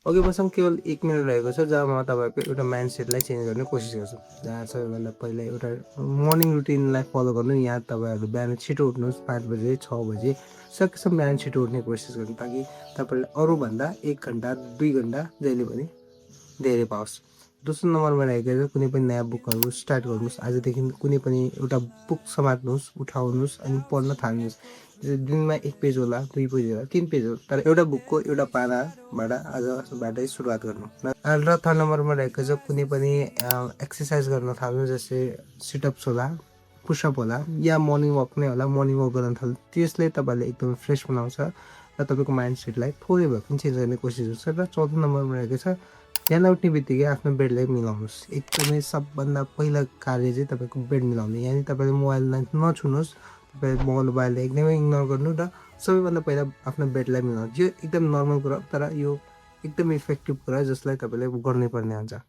अघि मसँग केवल 1 मिनेट रहेको छ जब म तपाईँको एउटा माइन्डसेटलाई चेन्ज गर्ने कोसिस गर्छु। जहाँ सबैभन्दा पहिला एउटा मर्निङ रुटिनलाई फलो गर्नु। यहाँ तपाईँहरू बिहान छिटो उठ्नुहोस् 5 बजे 6 बजे सकेसम्म बिहान छिटो उठ्ने कोसिस गर्नु ताकि तपाईँले अरूभन्दा 1 घन्टा 2 घन्टा जहिले पनि धेरै पाओस्। दोस्रो नम्बरमा रहेको छ कुनै पनि नयाँ बुकहरू स्टार्ट गर्नुहोस्। आजदेखि कुनै पनि एउटा बुक समात्नुहोस्, उठाउनुहोस् अनि पढ्न थाल्नुहोस्। दिनमा 1 पेज होला, 2 पेज होला, 3 पेज होला, तर एउटा बुकको एउटा पानाबाट आजबाटै सुरुवात गर्नु। र थर्ड नम्बरमा रहेको छ कुनै पनि एक्सर्साइज गर्न थाल्नु। जस्तै सिटअप्स होला, पुसअप होला या मर्निङ वक नै होला। मर्निङ वक गर्न थाल्नु त्यसले तपाईँले एकदमै फ्रेस बनाउँछ र तपाईँको माइन्डसेटलाई थोरै भए पनि चेन्ज गर्ने कोसिस गर्छ। र चौथो नम्बरमा रहेको छ बिहान उठ्ने बित्तिकै आफ्नो बेडलाई मिलाउनुहोस्। एकदमै सबभन्दा पहिला कार्य चाहिँ तपाईँको बेड मिलाउनु। यानि तपाईँले मोबाइललाई नछुनुहोस्। तपाईँ मोबाइललाई एकदमै इग्नोर गर्नु र सबैभन्दा पहिला आफ्नो बेडलाई मिलाउनु। यो एकदम नर्मल कुरा तर यो एकदम इफेक्टिभ कुरा जसलाई तपाईँले गर्नै पर्ने हुन्छ।